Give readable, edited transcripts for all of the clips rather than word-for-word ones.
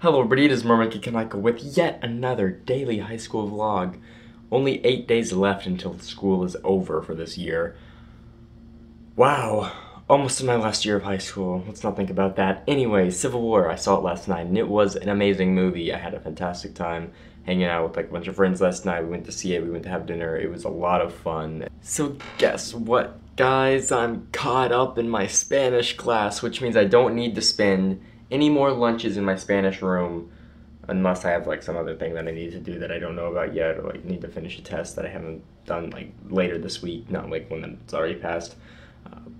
Hello everybody, it is Mermaid Kanaka with yet another daily high school vlog. Only 8 days left until school is over for this year. Wow, almost in my last year of high school. Let's not think about that. Anyway, Civil War, I saw it last night and it was an amazing movie. I had a fantastic time hanging out with like a bunch of friends last night. We went to see it, we went to have dinner. It was a lot of fun. So guess what, guys? I'm caught up in my Spanish class, which means I don't need to spend any more lunches in my Spanish room unless I have like some other thing that I need to do that I don't know about yet, or like need to finish a test that I haven't done like later this week, not like when it's already passed.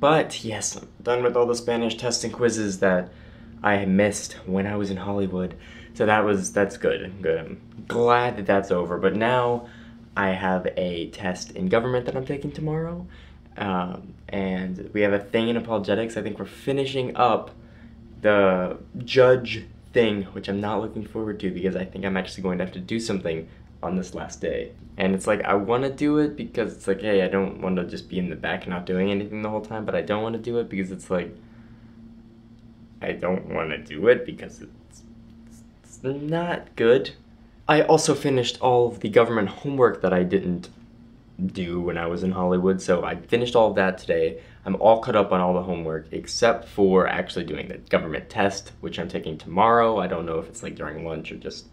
But yes, I'm done with all the Spanish tests and quizzes that I missed when I was in Hollywood. So that's good. I'm glad that that's over. But now I have a test in government that I'm taking tomorrow. And we have a thing in apologetics. I think we're finishing up the judge thing, which I'm not looking forward to because I think I'm actually going to have to do something on this last day. And it's like, I want to do it because it's like, hey, I don't want to just be in the back not doing anything the whole time, but I don't want to do it because it's like, I don't want to do it because it's not good. I also finished all of the government homework that I didn't do when I was in Hollywood, so I finished all of that today. I'm all caught up on all the homework except for actually doing the government test, which I'm taking tomorrow. I don't know if it's like during lunch or just,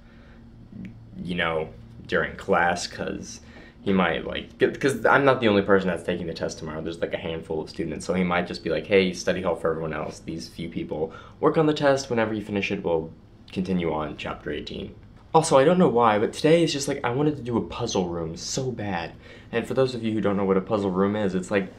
you know, during class, because he might like, because I'm not the only person that's taking the test tomorrow. There's like a handful of students, so he might just be like, hey, study hall for everyone else. These few people work on the test. Whenever you finish it, we'll continue on chapter 18. Also, I don't know why, but today is just like, I wanted to do a puzzle room so bad. And for those of you who don't know what a puzzle room is, it's like,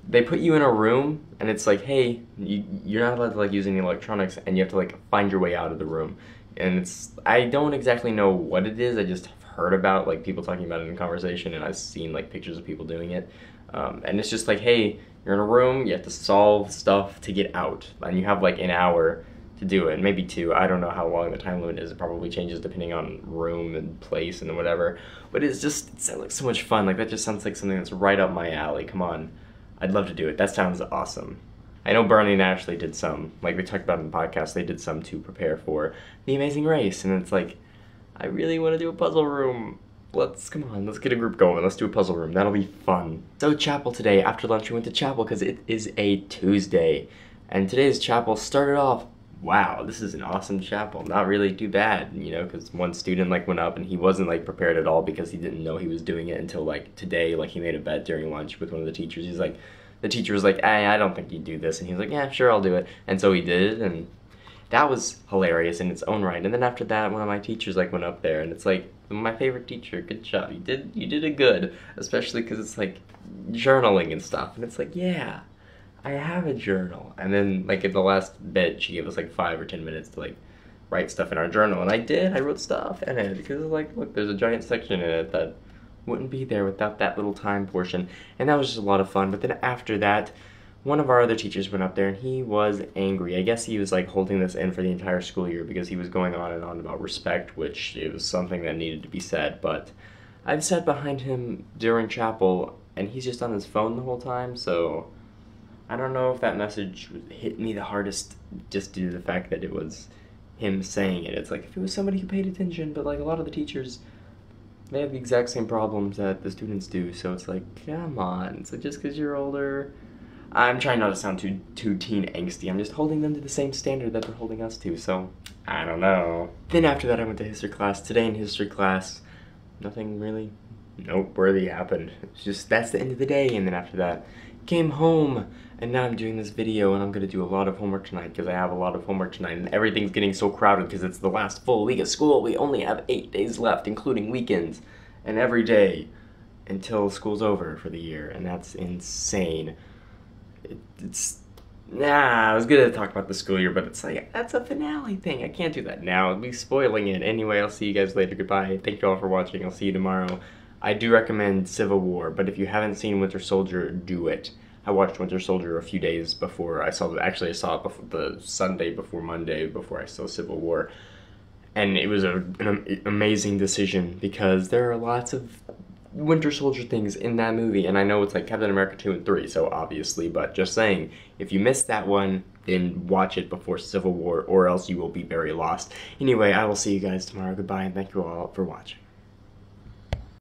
they put you in a room, and it's like, hey, you're not allowed to like use any electronics, and you have to like find your way out of the room. And it's, I don't exactly know what it is, I just have heard about like people talking about it in conversation, and I've seen like pictures of people doing it. And it's just like, hey, you're in a room, you have to solve stuff to get out, and you have like an hour to do it, maybe two. I don't know how long the time limit is. It probably changes depending on room and place and whatever. But it sounds like so much fun. Like, that just sounds like something that's right up my alley. Come on. I'd love to do it. That sounds awesome. I know Bernie and Ashley did some, like we talked about in the podcast, they did some to prepare for The Amazing Race. And it's like, I really want to do a puzzle room. Come on, let's get a group going. Let's do a puzzle room. That'll be fun. So chapel today. After lunch, we went to chapel because it is a Tuesday. And today's chapel started off, wow, this is an awesome chapel. Not really too bad, you know, because one student like went up and he wasn't like prepared at all because he didn't know he was doing it until like today. Like, he made a bet during lunch with one of the teachers. He's like, the teacher was like, hey, I don't think you'd do this. And he was like, yeah, sure, I'll do it. And so he did it, and that was hilarious in its own right. And then after that, one of my teachers like went up there, and it's like, my favorite teacher, good job. You did it good, especially because it's like journaling and stuff. And it's like, yeah, I have a journal. And then like at the last bit, she gave us like 5 or 10 minutes to like write stuff in our journal, and I wrote stuff in it because like, look, there's a giant section in it that wouldn't be there without that little time portion. And that was just a lot of fun. But then after that, one of our other teachers went up there and he was angry. I guess he was like holding this in for the entire school year because he was going on and on about respect, which it was something that needed to be said. But I've sat behind him during chapel and he's just on his phone the whole time, so I don't know if that message hit me the hardest just due to the fact that it was him saying it. It's like, if it was somebody who paid attention, but like a lot of the teachers, they have the exact same problems that the students do, so it's like, come on. So just because you're older, I'm trying not to sound too teen angsty. I'm just holding them to the same standard that they're holding us to, so I don't know. Then after that, I went to history class. Today in history class, nothing really noteworthy happened. It's just, that's the end of the day. And then after that, came home, and now I'm doing this video, and I'm gonna do a lot of homework tonight because I have a lot of homework tonight, and everything's getting so crowded because it's the last full week of school. We only have 8 days left, including weekends, and every day until school's over for the year, and that's insane. I was gonna talk about the school year, but it's like, that's a finale thing. I can't do that now. I'll be spoiling it. Anyway, I'll see you guys later. Goodbye. Thank you all for watching. I'll see you tomorrow. I do recommend Civil War, but if you haven't seen Winter Soldier, do it. I watched Winter Soldier a few days before I saw it. Actually, I saw it before, the Sunday before Monday, before I saw Civil War. And it was an amazing decision because there are lots of Winter Soldier things in that movie, and I know it's like Captain America 2 and 3, so obviously, but just saying, if you missed that one, and watch it before Civil War, or else you will be very lost. Anyway, I will see you guys tomorrow. Goodbye, and thank you all for watching.